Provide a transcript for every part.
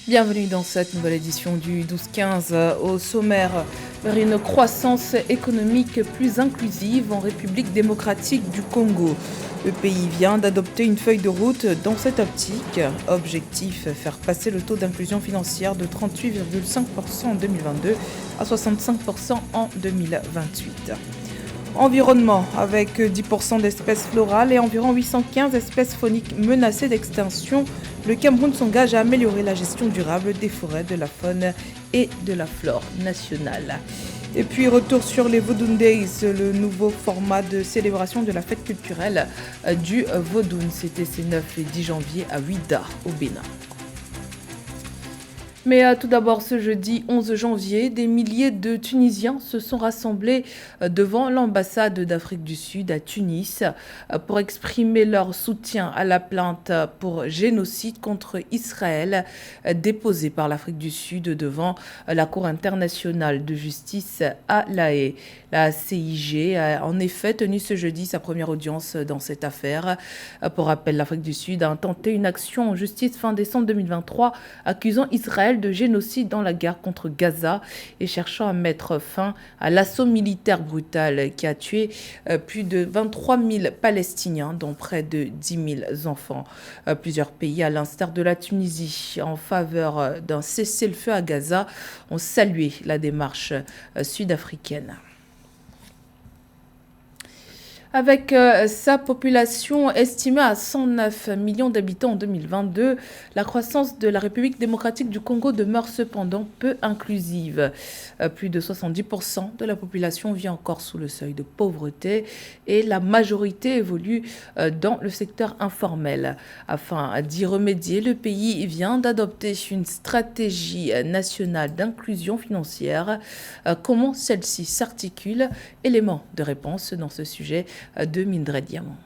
Bienvenue dans cette nouvelle édition du 12-15 au sommaire vers une croissance économique plus inclusive en République démocratique du Congo. Le pays vient d'adopter une feuille de route dans cette optique. Objectif, faire passer le taux d'inclusion financière de 38,5% en 2022 à 65% en 2028. Environnement, avec 10% d'espèces florales et environ 815 espèces fauniques menacées d'extinction, le Cameroun s'engage à améliorer la gestion durable des forêts, de la faune et de la flore nationale. Et puis retour sur les Vodun Days, le nouveau format de célébration de la fête culturelle du Vodun. C'était ces 9 et 10 janvier à Ouidah au Bénin. Mais tout d'abord, ce jeudi 11 janvier, des milliers de Tunisiens se sont rassemblés devant l'ambassade d'Afrique du Sud à Tunis pour exprimer leur soutien à la plainte pour génocide contre Israël déposée par l'Afrique du Sud devant la Cour internationale de justice à La Haye. La CIG a en effet tenu ce jeudi sa première audience dans cette affaire. Pour rappel, l'Afrique du Sud a intenté une action en justice fin décembre 2023 accusant Israël de génocide dans la guerre contre Gaza et cherchant à mettre fin à l'assaut militaire brutal qui a tué plus de 23 000 Palestiniens, dont près de 10 000 enfants. Plusieurs pays, à l'instar de la Tunisie, en faveur d'un cessez-le-feu à Gaza, ont salué la démarche sud-africaine. Avec sa population estimée à 109 millions d'habitants en 2022, la croissance de la République démocratique du Congo demeure cependant peu inclusive. Plus de 70% de la population vit encore sous le seuil de pauvreté et la majorité évolue dans le secteur informel. Afin d'y remédier, le pays vient d'adopter une stratégie nationale d'inclusion financière. Comment celle-ci s'articule? Élément de réponse dans ce sujet de Mindred Diamant.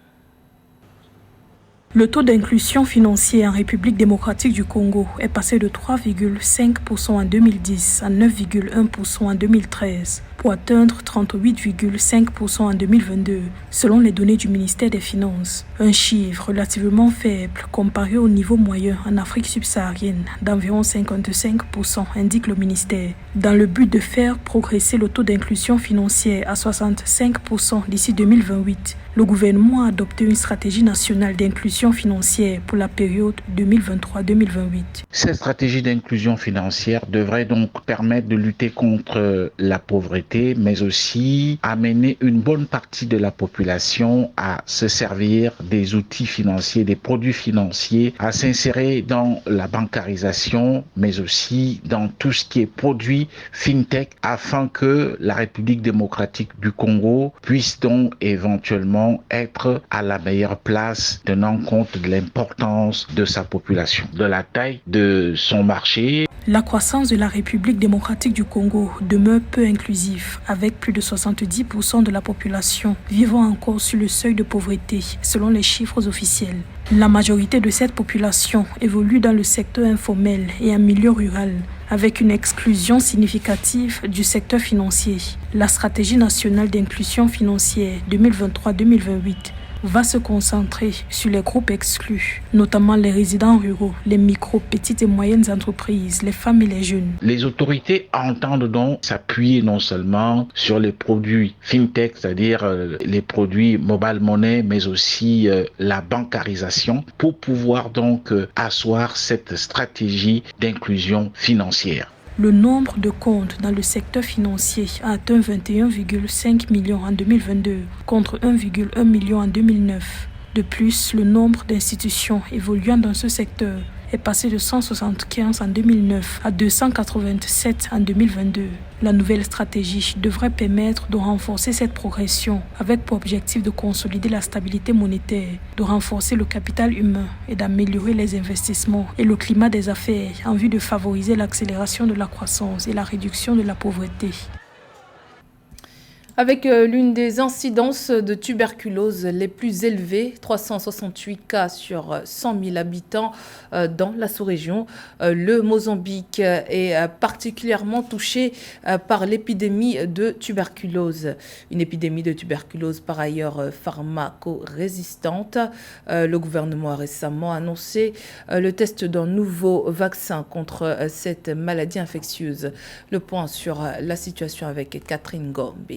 Le taux d'inclusion financière en République démocratique du Congo est passé de 3,5% en 2010 à 9,1% en 2013 pour atteindre 38,5% en 2022, selon les données du ministère des Finances. Un chiffre relativement faible comparé au niveau moyen en Afrique subsaharienne d'environ 55%, indique le ministère. Dans le but de faire progresser le taux d'inclusion financière à 65% d'ici 2028, le gouvernement a adopté une stratégie nationale d'inclusion financière pour la période 2023-2028. Cette stratégie d'inclusion financière devrait donc permettre de lutter contre la pauvreté, mais aussi amener une bonne partie de la population à se servir des outils financiers, des produits financiers, à s'insérer dans la bancarisation, mais aussi dans tout ce qui est produits fintech, afin que la République démocratique du Congo puisse donc éventuellement être à la meilleure place, tenant compte de l'importance de sa population, de la taille de son marché. La croissance de la République démocratique du Congo demeure peu inclusive, avec plus de 70% de la population vivant encore sur le seuil de pauvreté, selon les chiffres officiels. La majorité de cette population évolue dans le secteur informel et en milieu rural, avec une exclusion significative du secteur financier. La stratégie nationale d'inclusion financière 2023-2028 va se concentrer sur les groupes exclus, notamment les résidents ruraux, les micro, petites et moyennes entreprises, les femmes et les jeunes. Les autorités entendent donc s'appuyer non seulement sur les produits fintech, c'est-à-dire les produits mobile money, mais aussi la bancarisation, pour pouvoir donc asseoir cette stratégie d'inclusion financière. Le nombre de comptes dans le secteur financier a atteint 21,5 millions en 2022 contre 1,1 million en 2009. De plus, le nombre d'institutions évoluant dans ce secteur est passé de 175 en 2009 à 287 en 2022. La nouvelle stratégie devrait permettre de renforcer cette progression avec pour objectif de consolider la stabilité monétaire, de renforcer le capital humain et d'améliorer les investissements et le climat des affaires en vue de favoriser l'accélération de la croissance et la réduction de la pauvreté. Avec l'une des incidences de tuberculose les plus élevées, 368 cas sur 100 000 habitants dans la sous-région, le Mozambique est particulièrement touché par l'épidémie de tuberculose. Une épidémie de tuberculose par ailleurs pharmaco-résistante. Le gouvernement a récemment annoncé le test d'un nouveau vaccin contre cette maladie infectieuse. Le point sur la situation avec Catherine Gombe.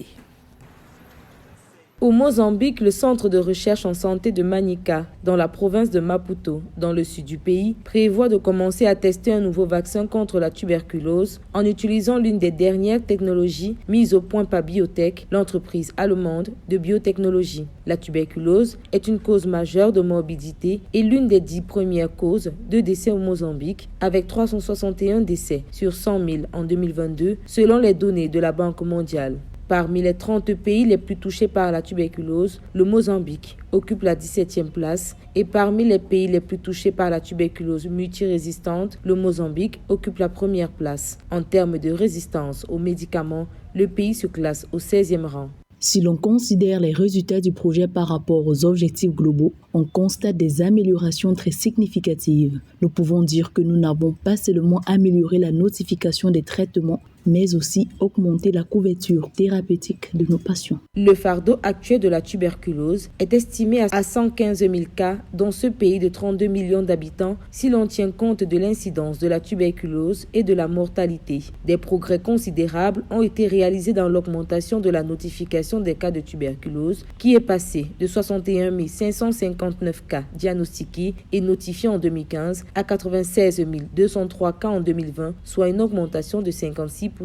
Au Mozambique, le centre de recherche en santé de Manica, dans la province de Maputo, dans le sud du pays, prévoit de commencer à tester un nouveau vaccin contre la tuberculose en utilisant l'une des dernières technologies mises au point par Biotech, l'entreprise allemande de biotechnologie. La tuberculose est une cause majeure de morbidité et l'une des 10 premières causes de décès au Mozambique, avec 361 décès sur 100 000 en 2022, selon les données de la Banque mondiale. Parmi les 30 pays les plus touchés par la tuberculose, le Mozambique occupe la 17e place et parmi les pays les plus touchés par la tuberculose multirésistante, le Mozambique occupe la première place. En termes de résistance aux médicaments, le pays se classe au 16e rang. Si l'on considère les résultats du projet par rapport aux objectifs globaux, on constate des améliorations très significatives. Nous pouvons dire que nous n'avons pas seulement amélioré la notification des traitements, mais aussi augmenté la couverture thérapeutique de nos patients. Le fardeau actuel de la tuberculose est estimé à 115 000 cas dans ce pays de 32 millions d'habitants si l'on tient compte de l'incidence de la tuberculose et de la mortalité. Des progrès considérables ont été réalisés dans l'augmentation de la notification des cas de tuberculose qui est passée de 61 559 cas diagnostiqués et notifiés en 2015 à 96 203 cas en 2020, soit une augmentation de 56%.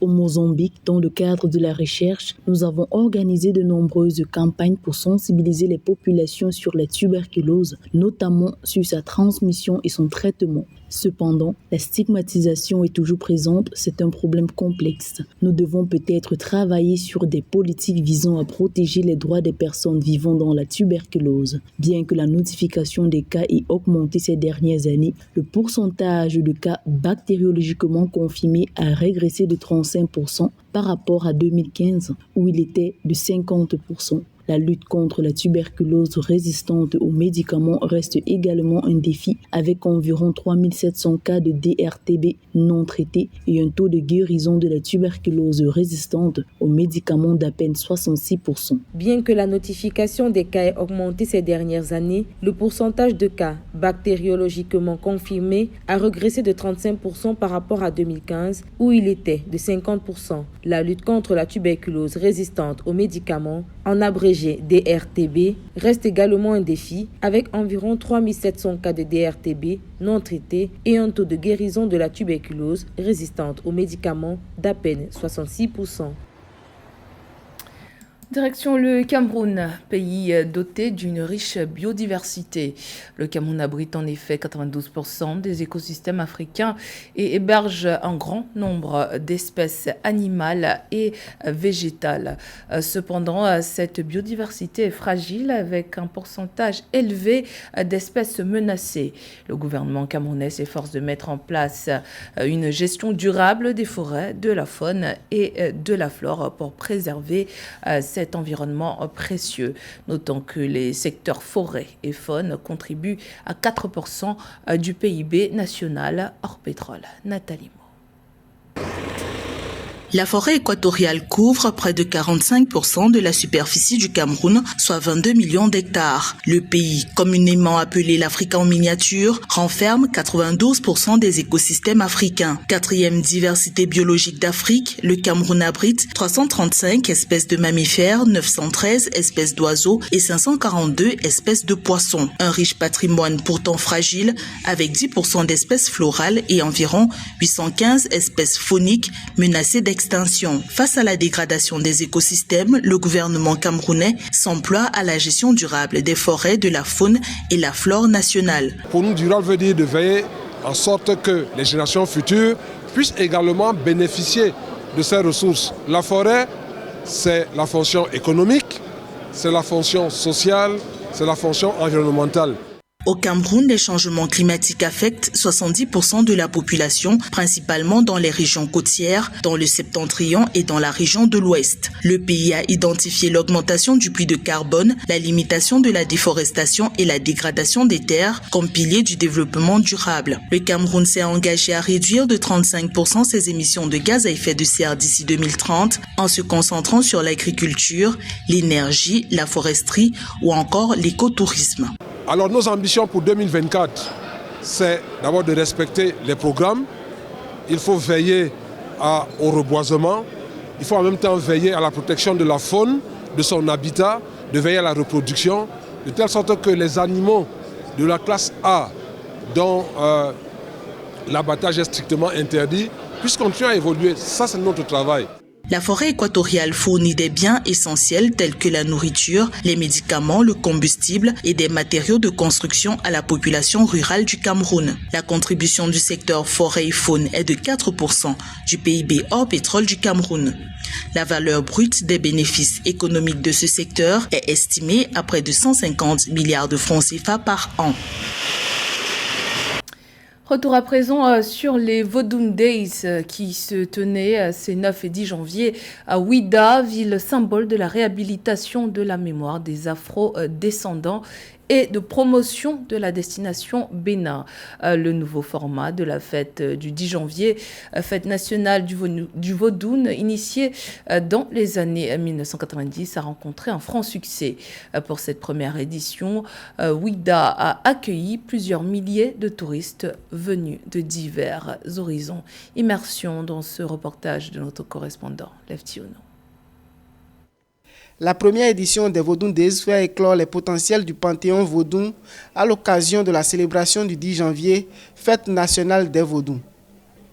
Au Mozambique, dans le cadre de la recherche, nous avons organisé de nombreuses campagnes pour sensibiliser les populations sur la tuberculose, notamment sur sa transmission et son traitement. Cependant, la stigmatisation est toujours présente, c'est un problème complexe. Nous devons peut-être travailler sur des politiques visant à protéger les droits des personnes vivant dans la tuberculose. Bien que la notification des cas ait augmenté ces dernières années, le pourcentage de cas bactériologiquement confirmés a régressé de 35% par rapport à 2015 où il était de 50%. La lutte contre la tuberculose résistante aux médicaments reste également un défi avec environ 3700 cas de DRTB non traités et un taux de guérison de la tuberculose résistante aux médicaments d'à peine 66%. Bien que la notification des cas ait augmenté ces dernières années, le pourcentage de cas bactériologiquement confirmés a régressé de 35% par rapport à 2015 où il était de 50%. La lutte contre la tuberculose résistante aux médicaments, en abrégé DRTB, reste également un défi avec environ 3700 cas de DRTB non traités et un taux de guérison de la tuberculose résistante aux médicaments d'à peine 66%. Direction le Cameroun, pays doté d'une riche biodiversité. Le Cameroun abrite en effet 92% des écosystèmes africains et héberge un grand nombre d'espèces animales et végétales. Cependant, cette biodiversité est fragile avec un pourcentage élevé d'espèces menacées. Le gouvernement camerounais s'efforce de mettre en place une gestion durable des forêts, de la faune et de la flore pour préserver cet environnement précieux, notant que les secteurs forêt et faune contribuent à 4% du PIB national hors pétrole. Nathalie Mo. La forêt équatoriale couvre près de 45% de la superficie du Cameroun, soit 22 millions d'hectares. Le pays, communément appelé l'Afrique en miniature, renferme 92% des écosystèmes africains. Quatrième diversité biologique d'Afrique, le Cameroun abrite 335 espèces de mammifères, 913 espèces d'oiseaux et 542 espèces de poissons. Un riche patrimoine pourtant fragile, avec 10% d'espèces florales et environ 815 espèces fauniques menacées d'extinction. Face à la dégradation des écosystèmes, le gouvernement camerounais s'emploie à la gestion durable des forêts, de la faune et la flore nationale. Pour nous, durable veut dire de veiller en sorte que les générations futures puissent également bénéficier de ces ressources. La forêt, c'est la fonction économique, c'est la fonction sociale, c'est la fonction environnementale. Au Cameroun, les changements climatiques affectent 70% de la population, principalement dans les régions côtières, dans le septentrion et dans la région de l'Ouest. Le pays a identifié l'augmentation du puits de carbone, la limitation de la déforestation et la dégradation des terres comme piliers du développement durable. Le Cameroun s'est engagé à réduire de 35% ses émissions de gaz à effet de serre d'ici 2030 en se concentrant sur l'agriculture, l'énergie, la foresterie ou encore l'écotourisme. Alors nos ambitions pour 2024, c'est d'abord de respecter les programmes. Il faut veiller au reboisement. Il faut en même temps veiller à la protection de la faune, de son habitat, de veiller à la reproduction, de telle sorte que les animaux de la classe A, dont l'abattage est strictement interdit, puissent continuer à évoluer. Ça, c'est notre travail. La forêt équatoriale fournit des biens essentiels tels que la nourriture, les médicaments, le combustible et des matériaux de construction à la population rurale du Cameroun. La contribution du secteur forêt et faune est de 4% du PIB hors pétrole du Cameroun. La valeur brute des bénéfices économiques de ce secteur est estimée à près de 150 milliards de francs CFA par an. Retour à présent sur les Vodun Days qui se tenaient ces 9 et 10 janvier à Ouida, ville symbole de la réhabilitation de la mémoire des Afro-descendants et de promotion de la destination Bénin. Le nouveau format de la fête du 10 janvier, fête nationale du Vodun, initiée dans les années 1990, a rencontré un franc succès. Pour cette première édition, Ouida a accueilli plusieurs milliers de touristes venus de divers horizons. Immersion dans ce reportage de notre correspondant, Leftiono. La première édition des Vodun Days fait éclore les potentiels du Panthéon Vodun à l'occasion de la célébration du 10 janvier, fête nationale des Vodun.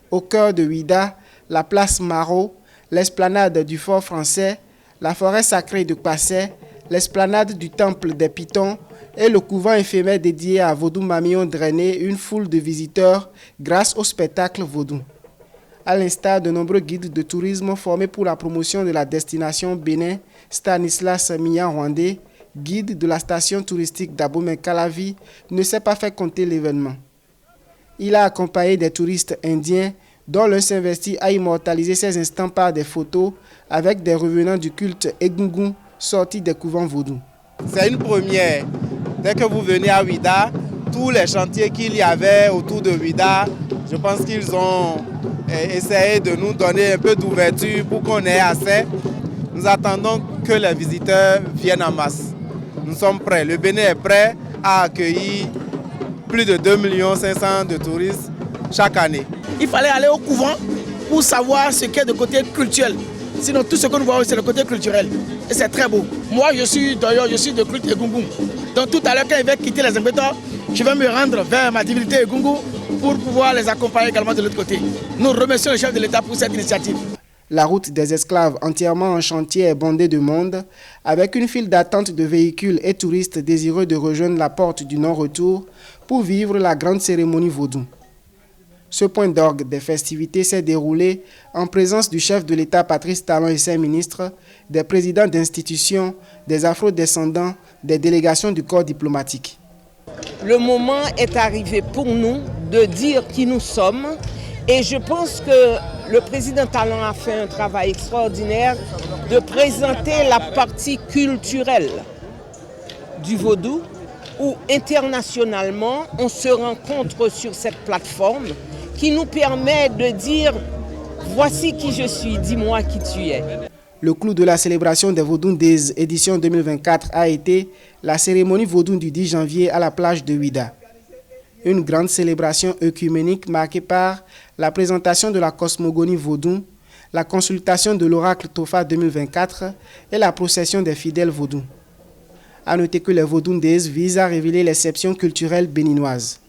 Au cœur de Ouida, la place Marot, l'esplanade du Fort Français, la forêt sacrée de Passé, l'esplanade du Temple des Pitons et le couvent éphémère dédié à Vodun Mami ont drainé une foule de visiteurs grâce au spectacle Vodun. À l'instar de nombreux guides de tourisme formés pour la promotion de la destination Bénin, Stanislas Miyan-Rwandé, guide de la station touristique d'Abomey-Calavi, ne s'est pas fait compter l'événement. Il a accompagné des touristes indiens dont l'un s'investit à immortaliser ces instants par des photos avec des revenants du culte Egungun sortis des couvents vaudous. C'est une première. Dès que vous venez à Ouida, tous les chantiers qu'il y avait autour de Ouida, je pense qu'ils ont essayé de nous donner un peu d'ouverture pour qu'on ait assez. Nous attendons que les visiteurs viennent en masse. Nous sommes prêts. Le Bénin est prêt à accueillir plus de 2,5 millions de touristes chaque année. Il fallait aller au couvent pour savoir ce qu'est de côté culturel. Sinon, tout ce que nous voyons, c'est le côté culturel. Et c'est très beau. Moi, je suis de culte Egungun. Donc tout à l'heure, quand je vais quitter les Imbétors, je vais me rendre vers ma divinité Egungun pour pouvoir les accompagner également de l'autre côté. Nous remercions le chef de l'État pour cette initiative. La route des esclaves, entièrement en chantier, est bondée de monde, avec une file d'attente de véhicules et touristes désireux de rejoindre la porte du non-retour pour vivre la grande cérémonie vaudou. Ce point d'orgue des festivités s'est déroulé en présence du chef de l'État Patrice Talon et ses ministres, des présidents d'institutions, des afro-descendants, des délégations du corps diplomatique. Le moment est arrivé pour nous de dire qui nous sommes et je pense que le président Talon a fait un travail extraordinaire de présenter la partie culturelle du vaudou où internationalement on se rencontre sur cette plateforme qui nous permet de dire voici qui je suis, dis-moi qui tu es. Le clou de la célébration des Vodun Days édition 2024 a été la cérémonie Vodun du 10 janvier à la plage de Ouida. Une grande célébration œcuménique marquée par la présentation de la cosmogonie Vodun, la consultation de l'oracle Tofa 2024 et la procession des fidèles Vodun. A noter que les Vodun Days visent à révéler l'exception culturelle béninoise.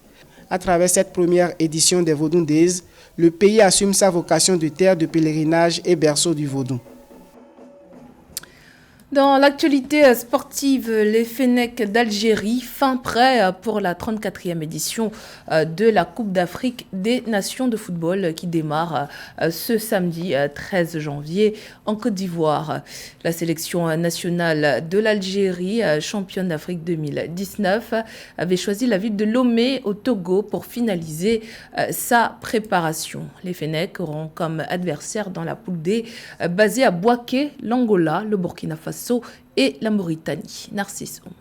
À travers cette première édition des Vodun Days, le pays assume sa vocation de terre de pèlerinage et berceau du vaudou. Dans l'actualité sportive, les Fennecs d'Algérie, fin prêt pour la 34e édition de la Coupe d'Afrique des Nations de football qui démarre ce samedi 13 janvier en Côte d'Ivoire. La sélection nationale de l'Algérie, championne d'Afrique 2019, avait choisi la ville de Lomé au Togo pour finaliser sa préparation. Les Fennecs auront comme adversaire dans la poule D basée à Bouaké, l'Angola, le Burkina Faso et la Mauritanie. Narcisse Ouma.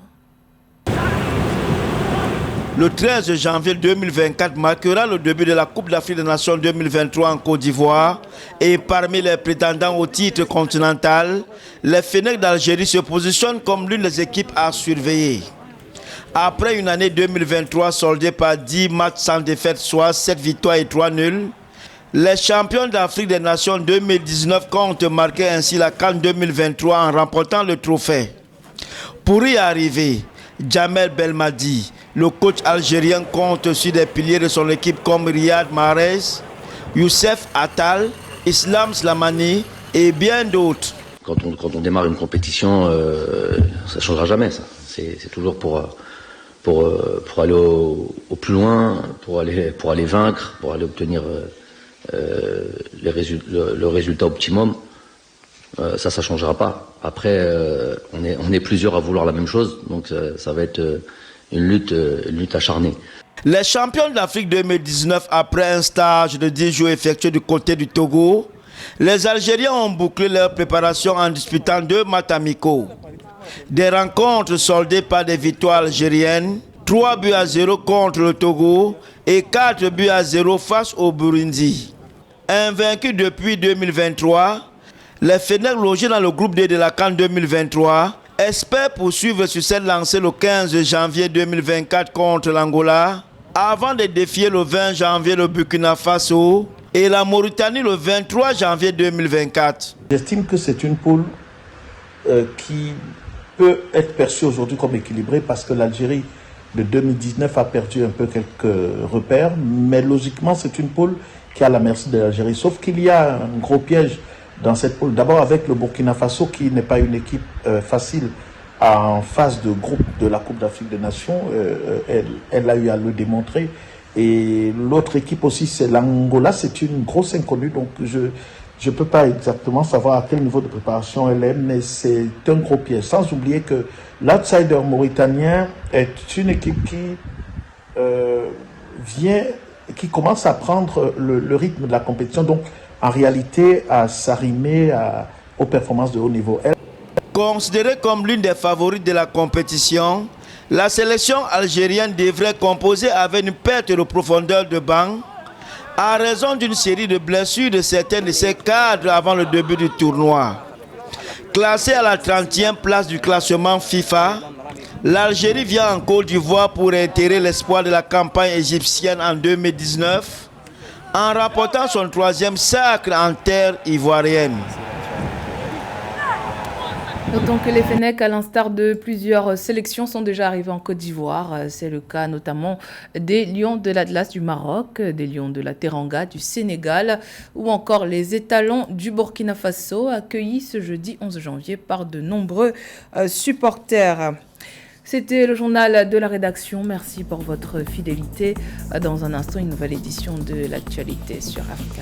Le 13 janvier 2024 marquera le début de la Coupe d'Afrique des Nations 2023 en Côte d'Ivoire et parmi les prétendants au titre continental, les Fennecs d'Algérie se positionnent comme l'une des équipes à surveiller. Après une année 2023 soldée par 10 matchs sans défaite, soit 7 victoires et 3 nuls, les champions d'Afrique des Nations 2019 comptent marquer ainsi la CAN 2023 en remportant le trophée. Pour y arriver, Djamel Belmadi, le coach algérien, compte sur des piliers de son équipe comme Riyad Mahrez, Youssef Attal, Islam Slamani et bien d'autres. Quand on démarre une compétition, ça ne changera jamais. Ça. C'est toujours pour aller au plus loin, pour aller vaincre, pour aller obtenir le résultat optimum. Ça ne changera pas. Après, on est plusieurs à vouloir la même chose, donc ça va être une lutte acharnée. Les champions d'Afrique 2019, après un stage de 10 jours effectué du côté du Togo, les Algériens ont bouclé leur préparation en disputant 2 matchs amicaux. Des rencontres soldées par des victoires algériennes, 3-0 contre le Togo et 4-0 face au Burundi. Invaincus depuis 2023, les Fennecs logés dans le groupe D de la CAN 2023 espèrent poursuivre sur cette lancée le 15 janvier 2024 contre l'Angola, avant de défier le 20 janvier le Burkina Faso et la Mauritanie le 23 janvier 2024. J'estime que c'est une poule qui peut être perçue aujourd'hui comme équilibrée parce que l'Algérie de 2019 a perdu un peu quelques repères, mais logiquement c'est une poule qui est à la merci de l'Algérie. Sauf qu'il y a un gros piège dans cette poule. D'abord avec le Burkina Faso qui n'est pas une équipe facile en phase de groupe de la Coupe d'Afrique des Nations. Elle a eu à le démontrer. Et l'autre équipe aussi c'est l'Angola, c'est une grosse inconnue. Donc je ne peux pas exactement savoir à quel niveau de préparation elle est, mais c'est un gros piège. Sans oublier que l'outsider mauritanien est une équipe qui commence à prendre le rythme de la compétition, donc en réalité à s'arrimer aux performances de haut niveau. Considérée comme l'une des favorites de la compétition, la sélection algérienne devrait composer avec une perte de profondeur de banc à raison d'une série de blessures de certains de ses cadres avant le début du tournoi. Classée à la 30e place du classement FIFA, l'Algérie vient en Côte d'Ivoire pour réitérer l'espoir de la campagne égyptienne en 2019 en remportant son 3e sacre en terre ivoirienne. D'autant que les Fennecs, à l'instar de plusieurs sélections, sont déjà arrivés en Côte d'Ivoire. C'est le cas notamment des Lions de l'Atlas du Maroc, des Lions de la Teranga du Sénégal ou encore les étalons du Burkina Faso, accueillis ce jeudi 11 janvier par de nombreux supporters. C'était le journal de la rédaction. Merci pour votre fidélité. Dans un instant, une nouvelle édition de l'actualité sur Africa.